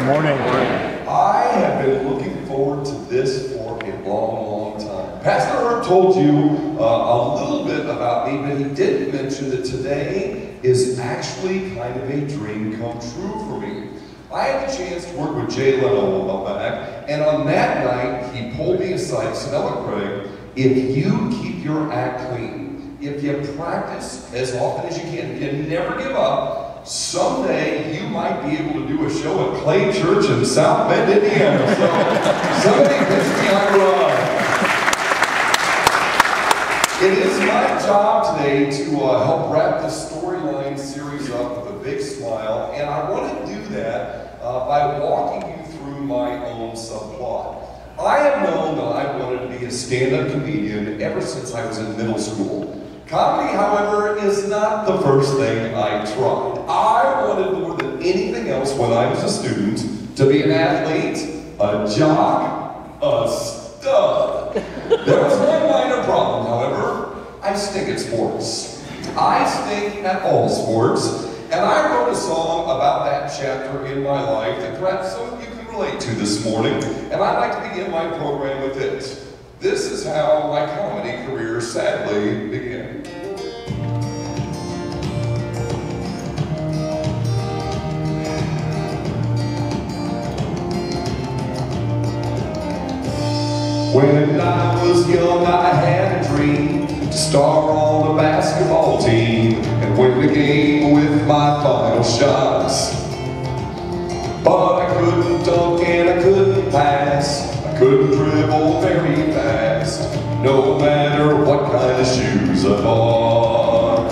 Morning. I have been looking forward to this for a long, long time. Pastor Herb told you a little bit about me, but he did mention that today is actually kind of a dream come true for me. I had the chance to work with Jay Leno a while back, and on that night, he pulled me aside and said, "Now look, Craig, if you keep your act clean, if you practice as often as you can, if you never give up, someday you might be able to do a show at Clay Church in South Bend, Indiana." So somebody pitch me on the ride. It is my job today to help wrap this storyline series up with a big smile, and I want to do that by walking you through my own subplot. I have known that I wanted to be a stand-up comedian ever since I was in middle school. Comedy, however, is not the first thing I tried. I wanted more than anything else when I was a student to be an athlete, a jock, a stud. There was one minor problem, however. I stink at sports. I stink at all sports, and I wrote a song about that chapter in my life that perhaps some of you can relate to this morning, and I'd like to begin my program with it. This is how my comedy career sadly began. When I was young, I had a dream to star on the basketball team and win the game with my final shots. But I couldn't dunk and I couldn't pass. I couldn't dribble very fast, no matter what kind of shoes I bought.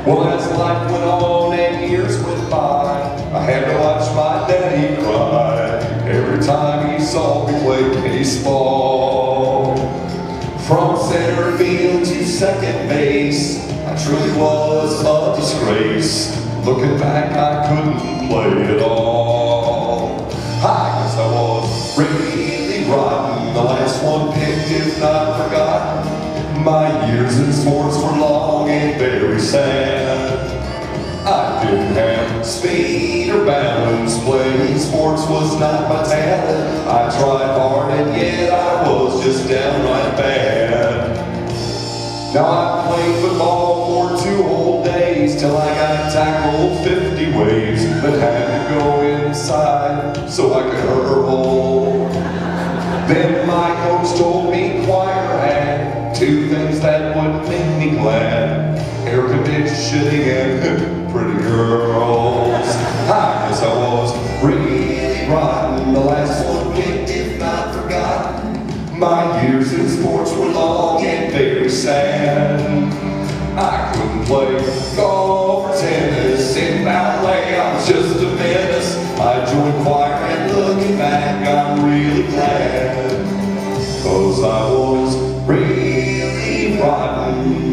Well, as life went on and years went by, I had to watch my daddy cry every time he saw me play baseball. From center field to second base, I truly was a disgrace. Looking back, I couldn't play at all. I guess I was really rotten, the last one picked if not forgotten. My years in sports were long and very sad. I didn't have speed or balance, playing sports was not my talent. I tried hard and yet I was just downright bad. Now I played football for 2 whole days till I got tackled 50 ways, but had to go inside so I could hurl. Then my coach told me choir had 2 things that would make me glad: air conditioning and pretty girls. I guess I was really rotten, the last one picked if not forgotten. My years in sports were long and very sad. I couldn't play golf or tennis, in ballet I was just a menace. I joined choir and looking back I'm really glad, 'cause I was really rotten.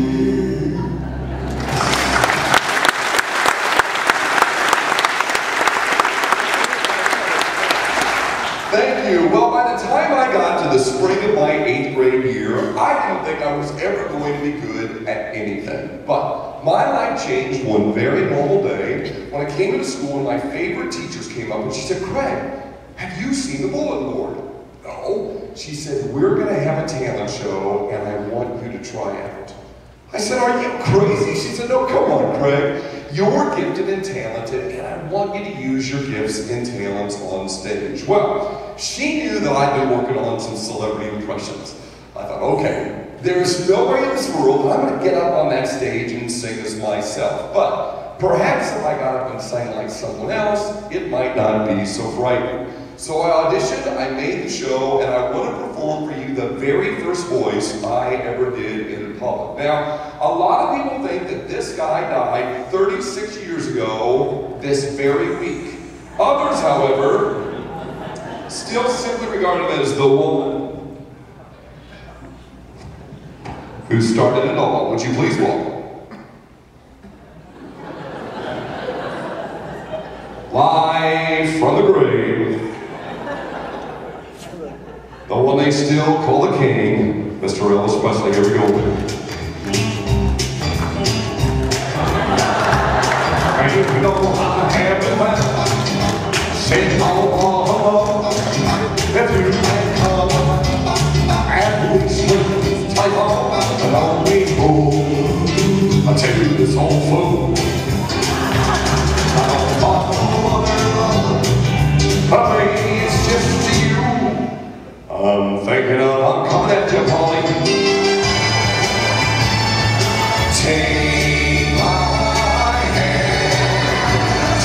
Thank you. Well, by the time I got to the spring of my 8th grade year, I didn't think I was ever going to be good at anything. But my life changed one very normal day when I came into school and my favorite teachers came up and she said, "Craig, have you seen the bulletin board?" "No." She said, "We're going to have a talent show and I want you to try out." I said, "Are you crazy?" She said, "No, come on, Craig. You're gifted and talented, and I want you to use your gifts and talents on stage." Well, she knew that I'd been working on some celebrity impressions. I thought, okay, there is no way in this world that I'm going to get up on that stage and sing as myself. But perhaps if I got up and sang like someone else, it might not be so frightening. So I auditioned, I made the show, and I want to perform for you the very first voice I ever did in public. Now, a lot of people think that this guy died 36 years ago this very week. Others, however, still simply regard him as the woman who started it all. Would you please welcome? Live from the grave, the one they still call the king, Mr. Elvis Presley. Here we go. You know I have been sitting on to this whole fool. I don't want no other love, but maybe it's just you. I'm thinking of, I'm coming at you, Polly. Take my hand,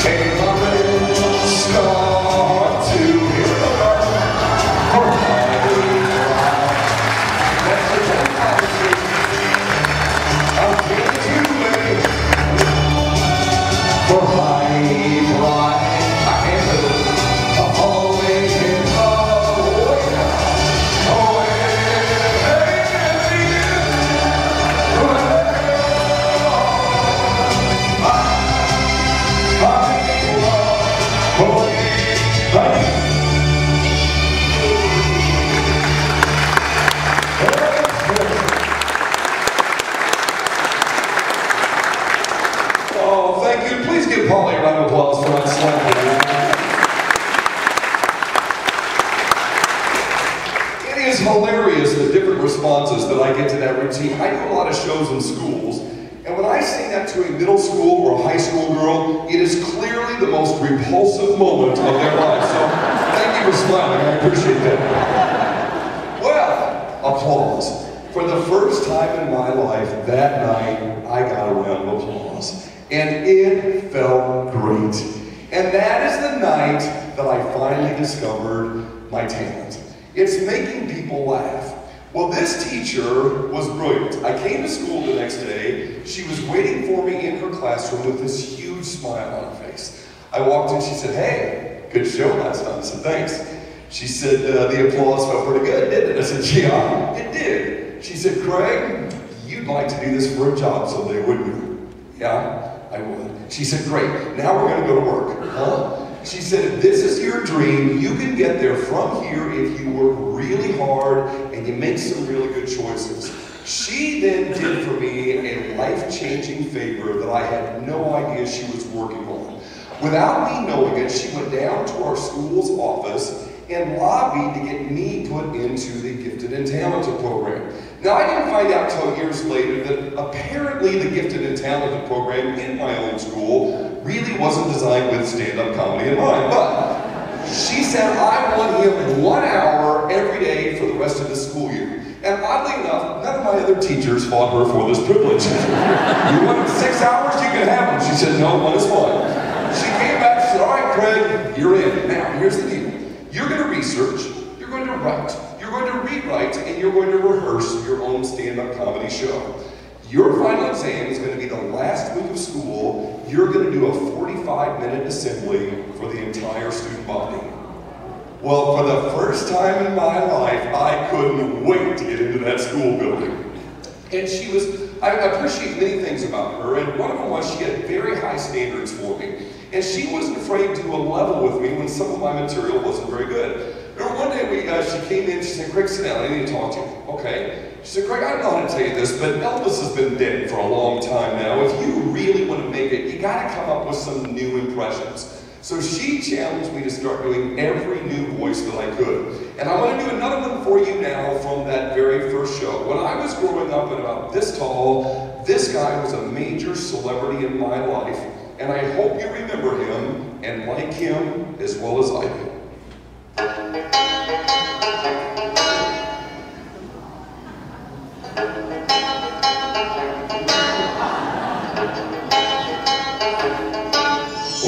take my red scar to your heart. For my life, that's the whole policy. I'm getting too late. For my life, I can't do it. I'm always in love. Oh yeah, oh thank you. Please give Polly a round of applause for that slam. It is hilarious the different responses that I get to that routine. I do a lot of shows in schools, and when I sing that to a middle school or a high school girl, it is clearly the most repulsive moment of their life. So thank you for smiling. I appreciate that. Well, applause. For the first time in my life, that night, I got a round of applause. And it felt great. And that is the night that I finally discovered my talent. It's making people laugh. Well, this teacher was brilliant. I came to school the next day. She was waiting for me in her classroom with this huge smile on her face. I walked in, she said, "Hey, good show last night." I said, "Thanks." She said, "The applause felt pretty good, didn't it?" I said, "Yeah, it did." She said, "Craig, you'd like to do this for a job someday, wouldn't you?" "Yeah, I would." She said, "Great, now we're going to go to work." "Huh?" She said, "If this is your dream, you can get there from here if you work really hard and you make some really good choices." She then did for me a life-changing favor that I had no idea she was working on. Without me knowing it, she went down to our school's office and lobbied to get me put into the Gifted and Talented program. Now, I didn't find out till years later that apparently the Gifted and Talented program in my old school really wasn't designed with stand-up comedy in mind. But she said, "I want him 1 hour every day for the rest of the school year." And oddly enough, none of my other teachers fought her for this privilege. "You want 6 hours? You can have them." She said, "No, 1 is fine." She came back and said, "All right, Craig, you're in. Now, here's the deal. You're going to research, you're going to write, you're going to rewrite, and you're going to rehearse your own stand-up comedy show. Your final exam is going to be the last week of school. You're going to do a 45-minute assembly for the entire student body." Well, for the first time in my life, I couldn't wait to get into that school building. And she was, I appreciate many things about her, and one of them was she had very high standards for me. And she wasn't afraid to level with me when some of my material wasn't very good. Remember one day she came in, she said, "Craig, sit down, I need to talk to you." "Okay." She said, "Craig, I don't know how to tell you this, but Elvis has been dead for a long time now. If you really want to make it, you got to come up with some new impressions." So she challenged me to start doing every new voice that I could. And I'm going to do another one for you now from that very first show. When I was growing up and about this tall, this guy was a major celebrity in my life. And I hope you remember him and like him as well as I do.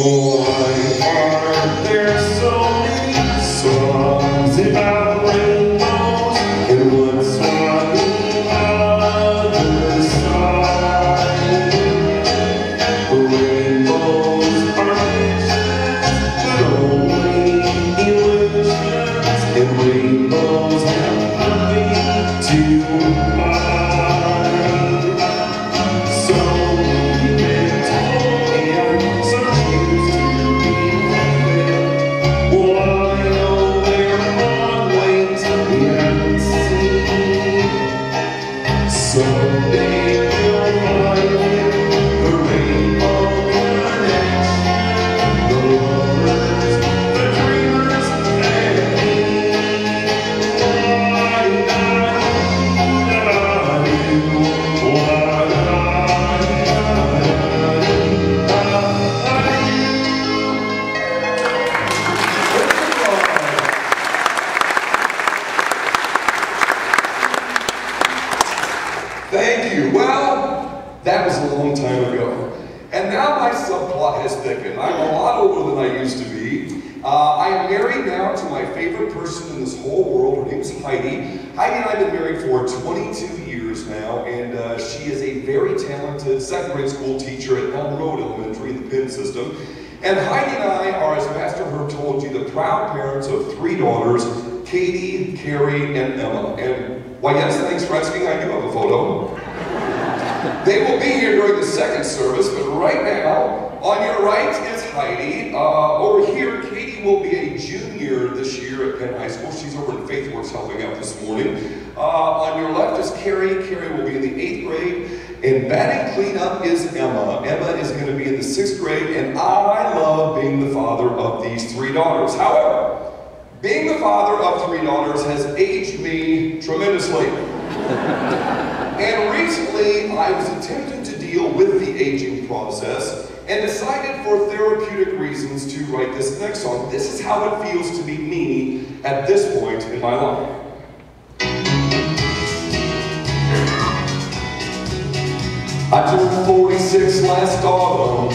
Why are there so many songs about rainbows and what's on the other side? Rainbows are visions, but only illusions, and rainbows have nothing to hide. So we've been told, and some choose to believe it. That was a long time ago. And now my subplot has thickened. I'm a lot older than I used to be. I am married now to my favorite person in this whole world. Her name is Heidi. Heidi and I have been married for 22 years now, and she is a very talented second grade school teacher at Elm Road Elementary in the Penn system. And Heidi and I are, as Pastor Herb told you, the proud parents of 3 daughters, Katie, Carrie, and Emma. And, why yes, thanks for asking, I do have a photo. They will be here during the second service, but right now, on your right is Heidi. Over here, Katie will be a junior this year at Penn High School. She's over in FaithWorks helping out this morning. On your left is Carrie. Carrie will be in the 8th grade. And batting cleanup is Emma. Emma is going to be in the 6th grade, and I love being the father of these 3 daughters. However, being the father of 3 daughters has aged me tremendously. And recently, I was attempting to deal with the aging process and decided for therapeutic reasons to write this next song. This is how it feels to be me at this point in my life. I turned 46 last autumn.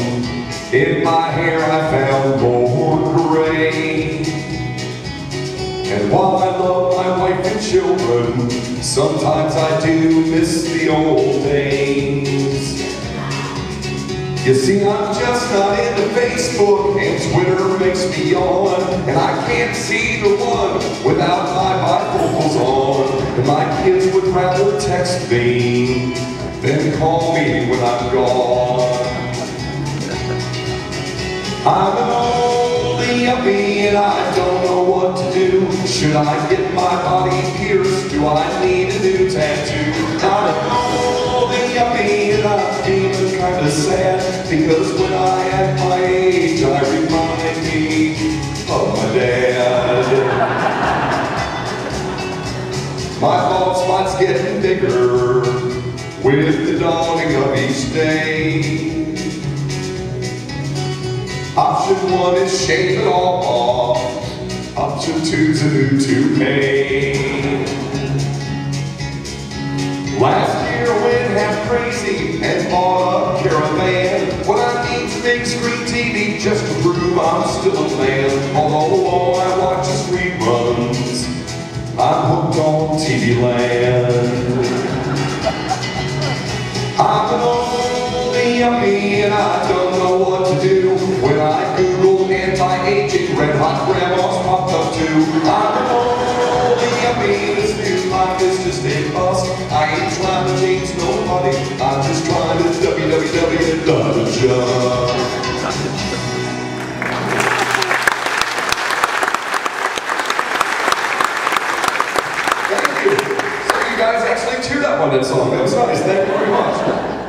In my hair I found more gray. And while I love my wife and children, sometimes I do miss the old days. You see, I'm just not into Facebook, and Twitter makes me yawn, and I can't see the one without my bifocals on. And my kids would rather text me than call me when I'm gone. I'm an old yuppie and I don't know what to do. Should I get my body pierced? Do I need a new tattoo? I'm an old yuppie and I'm feeling kind of sad, because when I at my age I remind me of my dad. My bald spot's getting bigger with the dawning of each day. Option 1 is shave it all off. Option 2's a new toupee. Last year went half crazy and bought a caravan. When I need to make screen TV just to prove I'm still a man. Although I watch his reruns, I'm hooked on TV Land. I'm an old yuppie and I don't know what to do. When I Google anti-aging, red hot grandmas popped up too. I'm an old yuppie, this new life is just a bust. I ain't trying to change nobody, I'm just trying to www.adjust. On that song. That was nice. Thank you very much.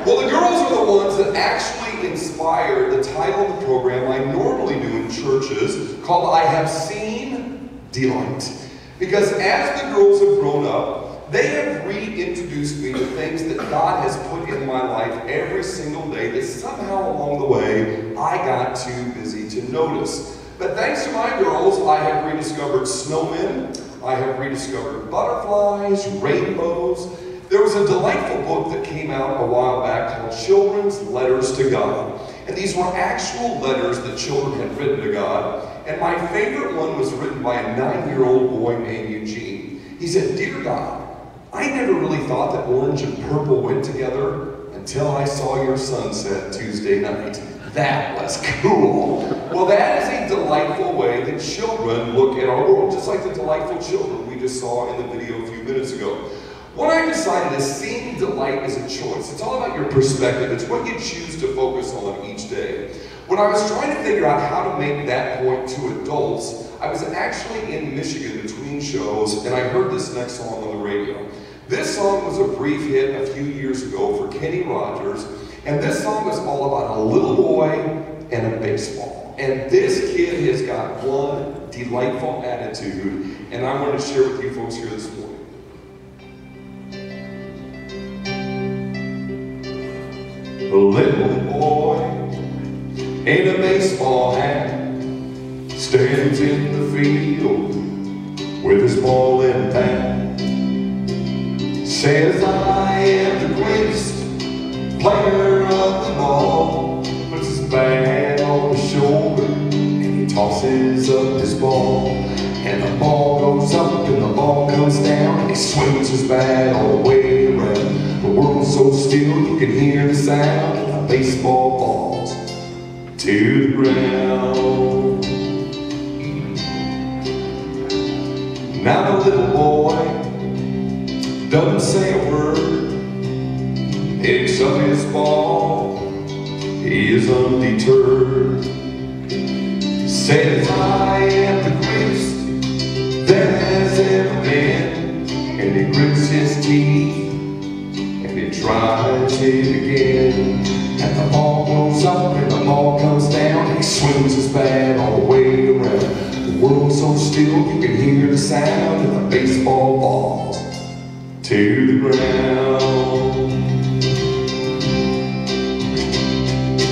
Well, the girls are the ones that actually inspired the title of the program I normally do in churches, called I Have Seen Delight. Because as the girls have grown up, they have reintroduced me to things that God has put in my life every single day that somehow along the way I got too busy to notice. But thanks to my girls, I have rediscovered snowmen, I have rediscovered butterflies, rainbows. There was a delightful book that came out a while back called Children's Letters to God. And these were actual letters that children had written to God. And my favorite one was written by a 9-year-old boy named Eugene. He said, "Dear God, I never really thought that orange and purple went together until I saw your sunset Tuesday night. That was cool." Well, that is a delightful way that children look at our world, just like the delightful children we just saw in the video a few minutes ago. What I decided is seeing delight is a choice. It's all about your perspective. It's what you choose to focus on each day. When I was trying to figure out how to make that point to adults, I was actually in Michigan between shows, and I heard this next song on the radio. This song was a brief hit a few years ago for Kenny Rogers, and this song is all about a little boy and a baseball. And this kid has got one delightful attitude, and I want to share with you folks here this morning. A little boy in a baseball hat stands in the field with his ball and bat. Says, "I am the greatest player of the ball puts his bat on his shoulder and he tosses up his ball. And the ball goes up and the ball comes down and he swings his bat all the way around. The world's so still you can hear the sound and the baseball falls to the ground. Now the little boy doesn't say a word, picks up his ball, he is undeterred. Says, I am the greatest there has ever been. And he grits his teeth and he tries it again. And the ball goes up and the ball comes down and he swings his bat all the way around. The world's so still you can hear the sound and the baseball falls to the ground.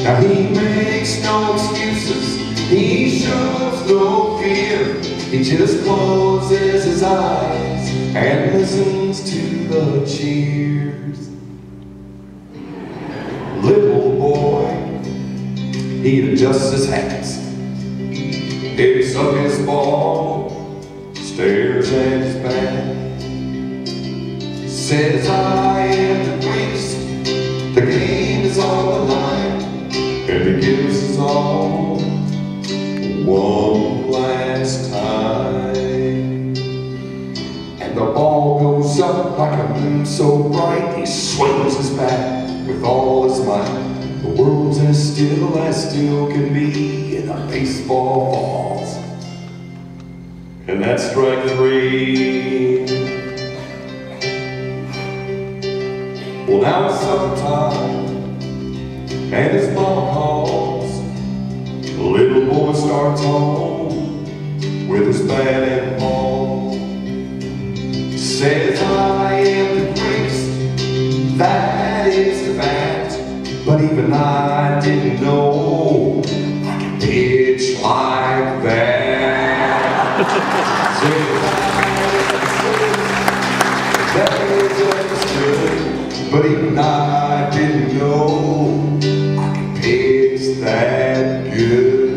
Now he makes no excuses, he shows no fear. He just closes his eyes and listens to the cheers. Little boy, he adjusts his hats, picks up his ball, stares at his bat. Says, I am the greatest, the game is on the line, and he gives us all one last time. And the ball goes up like a moon so bright, he swings his bat with all his might. The world's as still can be, and a baseball falls. And that's strike three. Well, now it's summertime, and his mama calls. The little boy starts home with his bat and ball. Says, I am the greatest, that is a fact. But even I didn't know I could pitch like that. Says, that is understood. But even I didn't know I could pitch that good.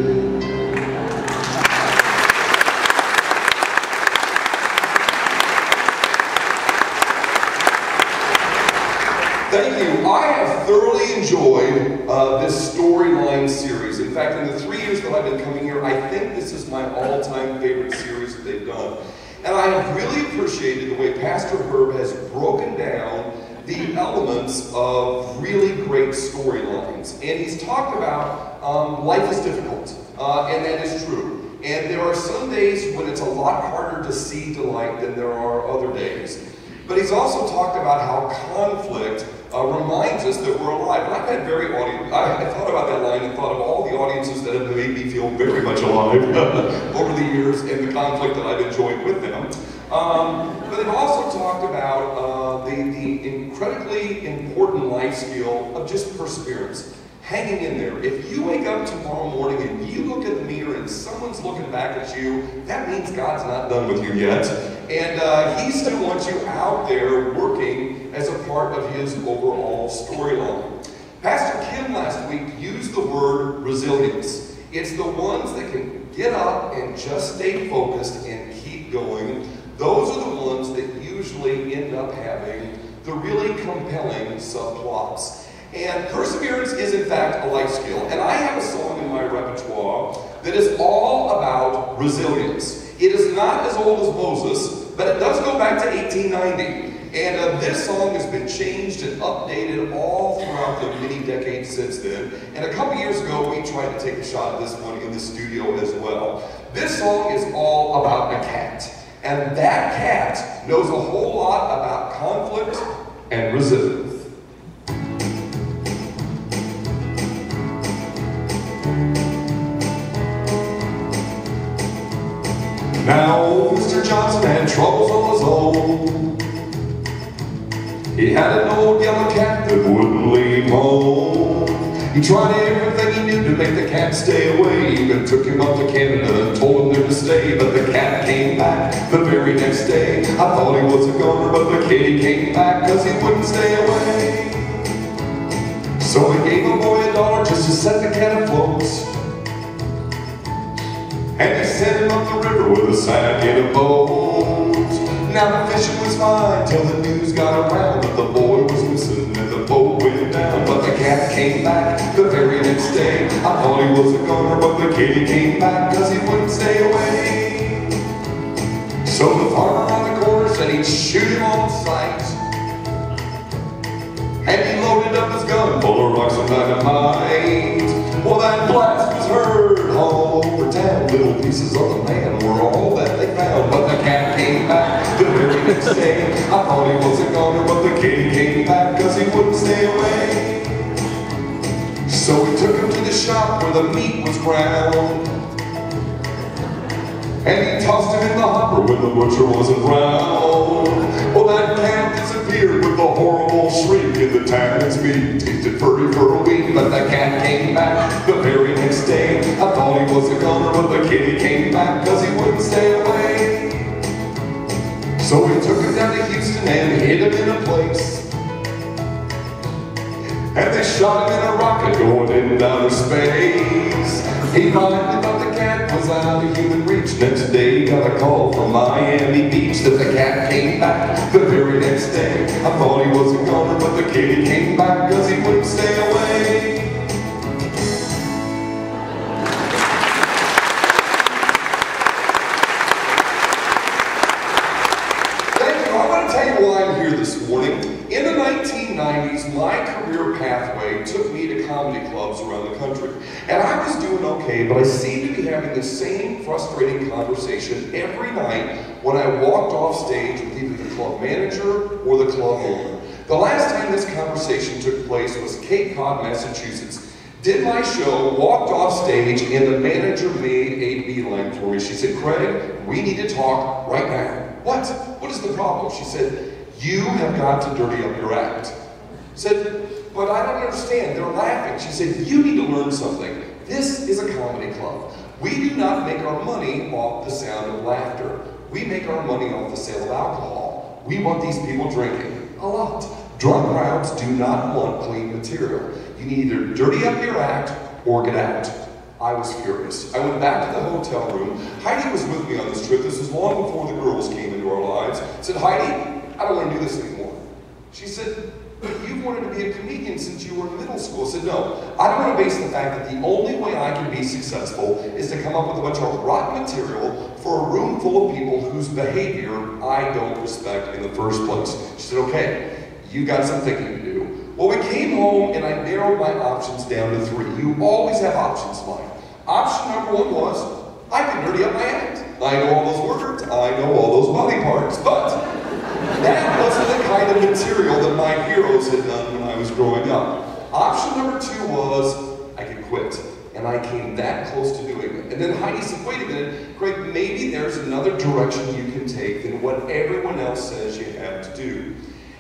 Thank you. I have thoroughly enjoyed this storyline series. In fact, in the 3 years that I've been coming here, I think this is my all-time favorite series that they've done. And I have really appreciated the way Pastor Herb has broken down the elements of really great storylines. And he's talked about life is difficult, and that is true. And there are some days when it's a lot harder to see delight than there are other days. But he's also talked about how conflict reminds us that we're alive. And I've had I thought about that line and thought of all the audiences that have made me feel very much alive over the years and the conflict that I've enjoyed with them. But they've also talked about the incredibly important life skill of just perseverance. Hanging in there. If you wake up tomorrow morning and you look in the mirror and someone's looking back at you, that means God's not done with you yet. And He still wants you out there working as a part of His overall storyline. Pastor Kim last week used the word resilience. It's the ones that can get up and just stay focused and keep going. Those are the ones that usually end up having the really compelling subplots. And perseverance is in fact a life skill. And I have a song in my repertoire that is all about resilience. It is not as old as Moses, but it does go back to 1890. And this song has been changed and updated all throughout the many decades since then. And a couple years ago, we tried to take a shot at this one in the studio as well. This song is all about a cat. And that cat knows a whole lot about conflict and resilience. Now, old Mr. Johnson had troubles on his own. He had an old yellow cat that wouldn't leave home. He tried everything he knew to make the cat stay away. Even took him up to Canada and told him there to stay. But the cat came back the very next day. I thought he was a goner, but the kitty came back because he wouldn't stay away. So he gave a boy $1 just to set the cat afloat. And he sent him up the river with a sack and a boat. Now the fishing was fine till the news got around that the boy was missing and the boat went down. But the cat came back the very next day. I thought he was a goner, but the kitty came back cause he wouldn't stay away. So the farmer on the corner said he'd shoot him on sight. And he loaded up his gun full of rocks and dynamite. Well, that blast was heard all over town. Little pieces of the man were all that they found. But the cat came back the very next day. I thought he was a goner, but the kitty came back cause he wouldn't stay away. So we took him to the shop where the meat was ground. And he tossed him in the hopper when the butcher wasn't round. Well, that cat disappeared with a horrible shriek, and the tannins meat tasted furry for a week. But the cat came back the very next day. I thought he was a goner, but the kitty came back cause he wouldn't stay away. So we took him down to Houston and hid him in a place. And they shot him in a rocket going into outer space. He finally thought the cat was out of human reach. Next day he got a call from Miami Beach that the cat came back the very next day. I thought he was a goner, but the kitty came back cause he wouldn't stay away. Thank you. I want to tell you why I'm here this morning. In the 1990s, my career pathway took me to comedy clubs around the country. And I was doing okay, but I seemed to be having the same frustrating conversation every night when I walked off stage with either the club manager or the club owner. The last time this conversation took place was Cape Cod, Massachusetts. Did my show, walked off stage, and the manager made a beeline for me. She said, "Craig, we need to talk right now." "What? What is the problem?" She said, "You have got to dirty up your act." I said, "But I don't understand, they're laughing." She said, "You need to learn something. This is a comedy club. We do not make our money off the sound of laughter. We make our money off the sale of alcohol. We want these people drinking a lot. Drunk crowds do not want clean material. You need either dirty up your act or get out." I was furious. I went back to the hotel room. Heidi was with me on this trip. This was long before the girls came into our lives. I said, "Heidi, I don't want to do this anymore." She said, "But you've wanted to be a comedian since you were in middle school." I said, "No, I don't want to base the fact that the only way I can be successful is to come up with a bunch of rotten material for a room full of people whose behavior I don't respect in the first place." She said, "Okay, you got some thinking to do." Well, we came home and I narrowed my options down to 3. You always have options, Mike. Option number 1 was, I can dirty up my act. I know all those words, I know all those body parts, but that wasn't the kind of material that my heroes had done when I was growing up. Option number 2 was, I could quit. And I came that close to doing it. And then Heidi said, "Wait a minute, Craig, maybe there's another direction you can take than what everyone else says you have to do."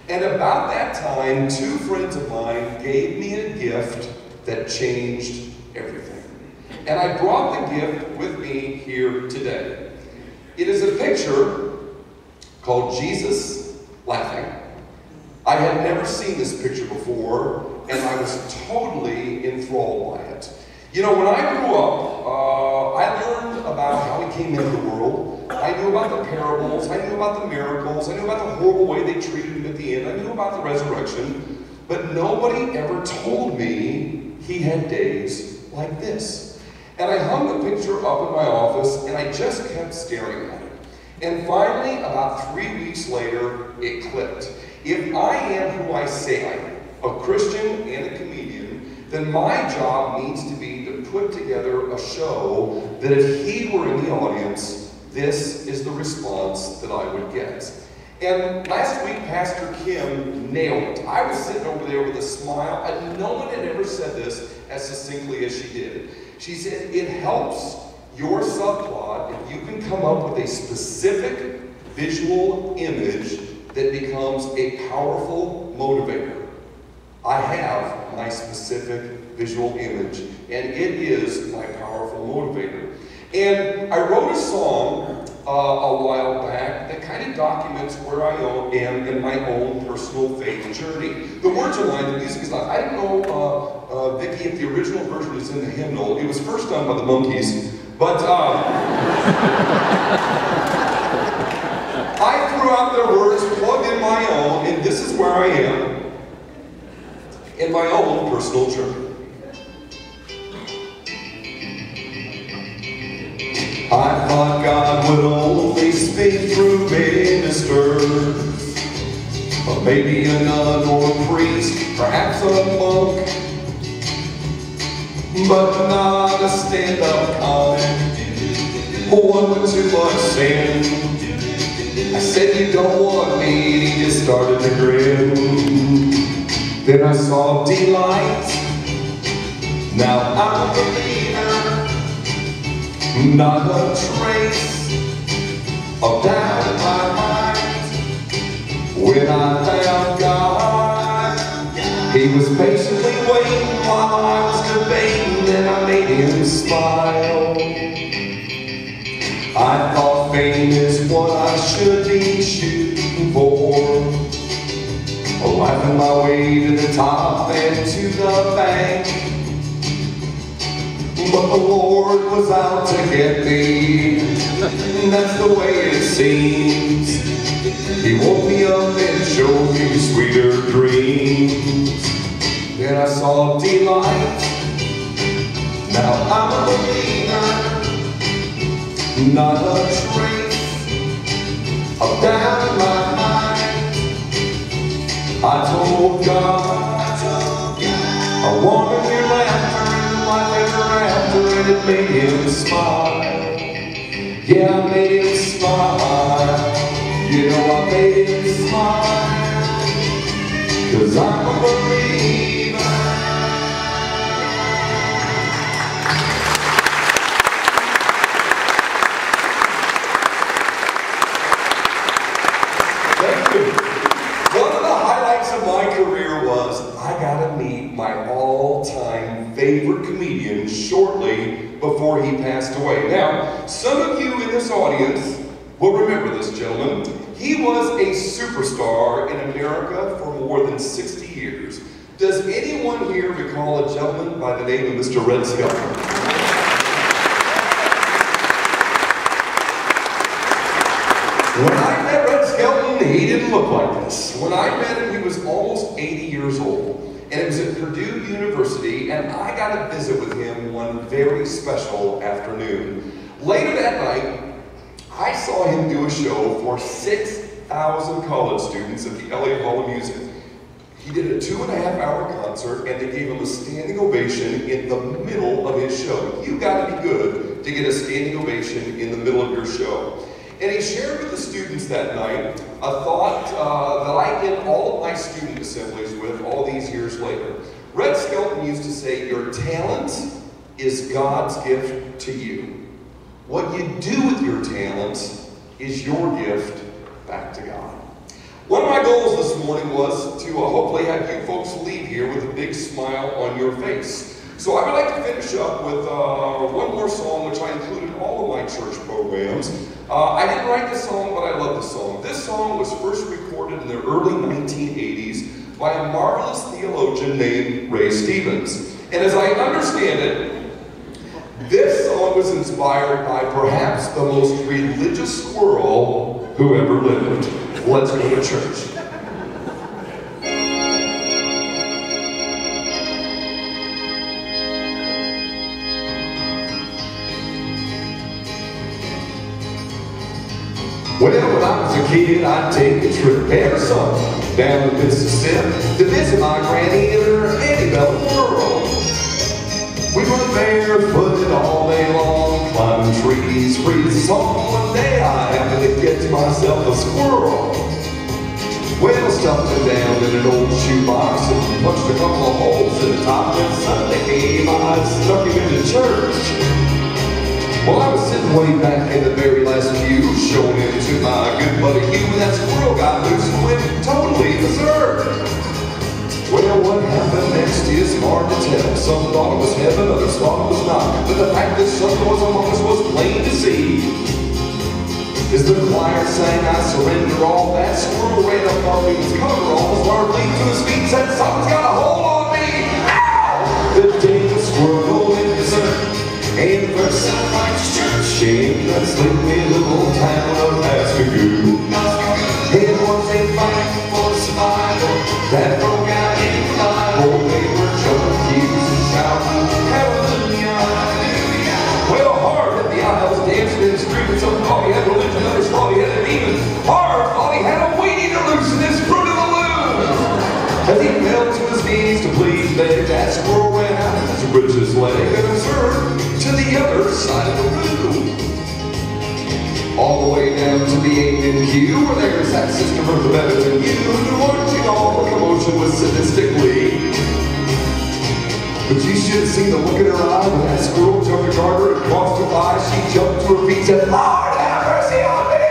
And about that time, 2 friends of mine gave me a gift that changed everything. And I brought the gift with me here today. It is a picture called Jesus Laughing. I had never seen this picture before, and I was totally enthralled by it. You know, when I grew up, I learned about how he came into the world. I knew about the parables, I knew about the miracles, I knew about the horrible way they treated him at the end, I knew about the resurrection, but nobody ever told me he had days like this. And I hung the picture up in my office, and I just kept staring at it. And finally, about 3 weeks later, it clicked. If I am who I say I am, a Christian and a comedian, then my job needs to be to put together a show that if he were in the audience, this is the response that I would get. And last week, Pastor Kim nailed it. I was sitting over there with a smile, and no one had ever said this as succinctly as she did. She said, it helps your subplot if you can come up with a specific visual image that becomes a powerful motivator. I have my specific visual image, and it is my powerful motivator. And I wrote a song a while back that kind of documents where I am in my own personal faith journey. The words are lined, the music is not. I don't know, Vicki, if the original version is in the hymnal. It was first done by the Monkees, but I threw out their words, plugged in my own, and this is where I am in my own personal journey. I thought God would only speak through ministers, or maybe a nun or a priest, perhaps a monk, but not a stand-up comic, one with too much sin. I said, "You don't want me," and he just started to grin. Then I saw delight. Now I'm a believer. Not a trace of doubt in my mind. When I found God, he was patiently waiting while I was debating, and I made him smile. I thought fame is what I should be shooting for, laughing my way to the top and to the bank. But the Lord was out to get me, and that's the way it seems. He woke me up and showed me sweeter dreams. Then I saw delight. Now I'm a believer, not a trace of doubt in my mind. I told God, I wanted your laughter in life ever after, and it made him smile. Yeah, I made him smile. You know, I made him smile, 'cause I'm a believer. Thank you. One of the highlights of my career was I got to meet my all-time favorite comedian shortly before he passed away. Now, some of you in this audience will remember this gentleman. He was a superstar in America for more than 60 years. Does anyone here recall a gentleman by the name of Mr. Red Skelton? When I met Red Skelton, he didn't look like this. When I met him, he was almost 80 years old. And it was at Purdue University, and I got to visit with him one very special afternoon. Later that night, I saw him do a show for 6,000 college students at the LA Hall of Music. He did a 2.5-hour concert, and they gave him a standing ovation in the middle of his show. You got to be good to get a standing ovation in the middle of your show. And he shared with the students that night a thought that I end all of my student assemblies with all these years later. Red Skelton used to say, "Your talent is God's gift to you. What you do with your talent is your gift back to God." One of my goals this morning was to hopefully have you folks leave here with a big smile on your face. So I would like to finish up with one more song, which I included in all of my church programs. I didn't write this song, but I love this song. This song was first recorded in the early 1980s by a marvelous theologian named Ray Stevens. And as I understand it, this song was inspired by perhaps the most religious squirrel who ever lived. Let's go to church. Well, when I was a kid, I'd take a trip every summer down to Mississippi to visit my granny in her antebellum world. We were barefooted all day long, climbing trees, free as a song. One day I happened to get myself a squirrel. Well, stuffed him down in an old shoebox and punched a couple of holes in the top. When Sunday came, I stuck him into church. Well, I was sitting way back in the very last pew, showing him to my good buddy Hugh, and that squirrel got loose and went totally berserk. Well, what happened next is hard to tell. Some thought it was heaven, others thought it was not. But the fact that something was among us was plain to see. As the choir sang, I surrender all. That squirrel ran up on me, his coveralls, learned, leaped to his feet, said, "Something's got a hold on me!" Ow! The day the squirrel in desert, and the first sunlight church, in that sleepy little town of Pascagoula. It was a fight for survival that broke out in the Bible. They were jumping pews and shouting, "Hallelujah, hallelujah." Well, hard hit the aisles, dancing in the street, and some thought he had religion, others thought he had a demon. Hard thought he had a weenie to loosen his fruit of the loom. As he fell to his knees to please beg, that squirrel ran out of his britches leg and observed to the other side of the room. All the way down to the amen pew, where there sat Sister Bertha better than you, who watching all the commotion was sadistically. But you should have seen the look in her eye when that squirrel jumped to guard her and crossed her thighs. She jumped to her feet and said, "Lord, have mercy on me!"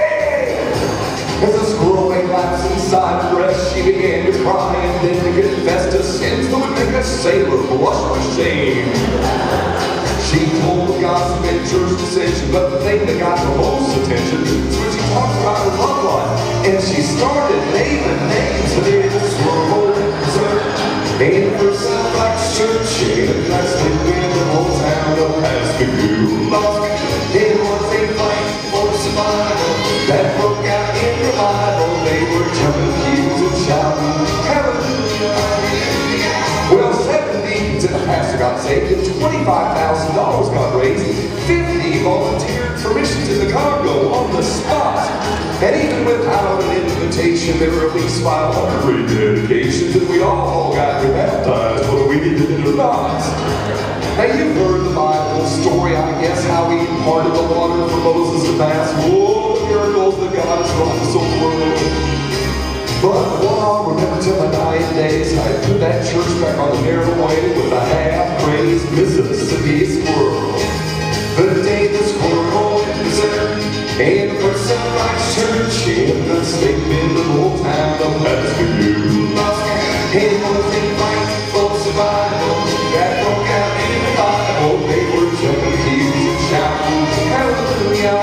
As the squirrel made laps inside her breast, she began to cry and then to confess to sins that would make a sailor blush with shame. She told the gossip in church decision, but the thing that got the most attention was when she talked about her love life. And she started naming names of the squirrel in desert. And for Subplot church, and that's sleeping in the whole town of Pascagoula. It was a fight for survival that broke out in revival. They were jumping pews and shouting, "Hallelujah, hallelujah." Well, 7 deacons and a pastor got saved, and $25,000 got raised. 50 volunteered for missions in the Congo on the spot. And even without an invitation, there were at least 500 rededications, and we all got baptized, whether we did it or not. Now, you've heard the Bible story, I guess, how he parted the water for Moses and Mass. Whoa, the miracles that God has wrought in the world. But what I'll remember till my dying days, I put that church back on the narrow way with a half-crazed Mississippi squirrel. The day the squirrel in the desert, and the first sunrise church in the sleepy little town of Pascagoula. It was a fight for survival that broke out in the Bible. They were jumping pews and shouting, "Hallelujah."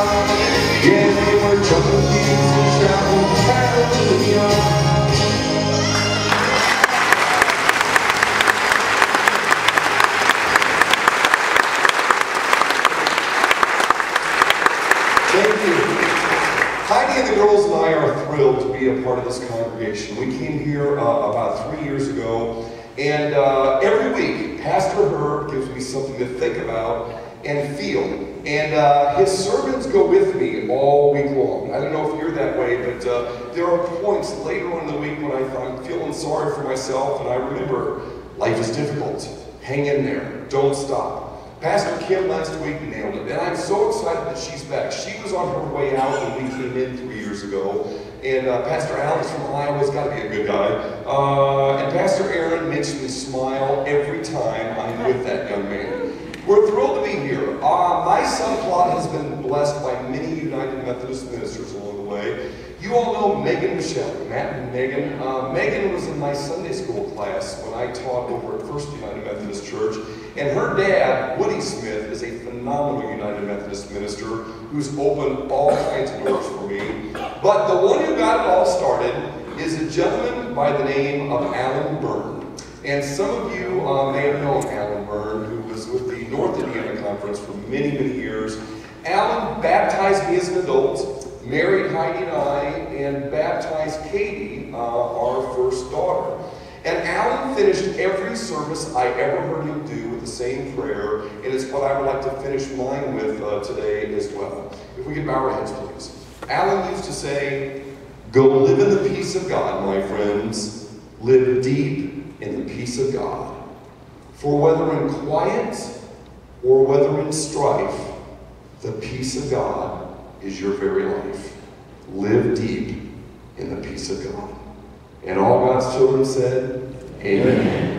Yeah, they were jumping pews and shouting, "Hallelujah." Thank you. Heidi and the girls and I are thrilled to be a part of this congregation. We came here about 3 years ago, and every week, Pastor Herb gives me something to think about and feel. And his sermons go with me all week long. I don't know if you're that way, but there are points later on in the week when I'm feeling sorry for myself, and I remember life is difficult. Hang in there. Don't stop. Pastor Kim last week nailed it, and I'm so excited that she's back. She was on her way out when we came in 3 years ago, and Pastor Alex from Iowa's got to be a good guy. And Pastor Aaron makes me smile every time I'm with that young man. We're thrilled to be here. My Subplot has been blessed by many United Methodist ministers along the way. You all know Megan Michelle, Matt and Megan. Megan was in my Sunday school class when I taught over at First United Methodist Church. And her dad, Woody Smith, is a phenomenal United Methodist minister who's opened all kinds of doors for me. But the one who got it all started is a gentleman by the name of Alan Byrne. And some of you may have known Alan Byrne, who was with the North Indiana Conference for many, many years. Alan baptized me as an adult, married Heidi and I, and baptized Katie, our first daughter. And Alan finished every service I ever heard him do with the same prayer, and it's what I would like to finish mine with today as well. If we could bow our heads, please. Alan used to say, "Go live in the peace of God, my friends. Live deep in the peace of God. For whether in quiet or whether in strife, the peace of God is your very life. Live deep in the peace of God." And all God's children said, Amen.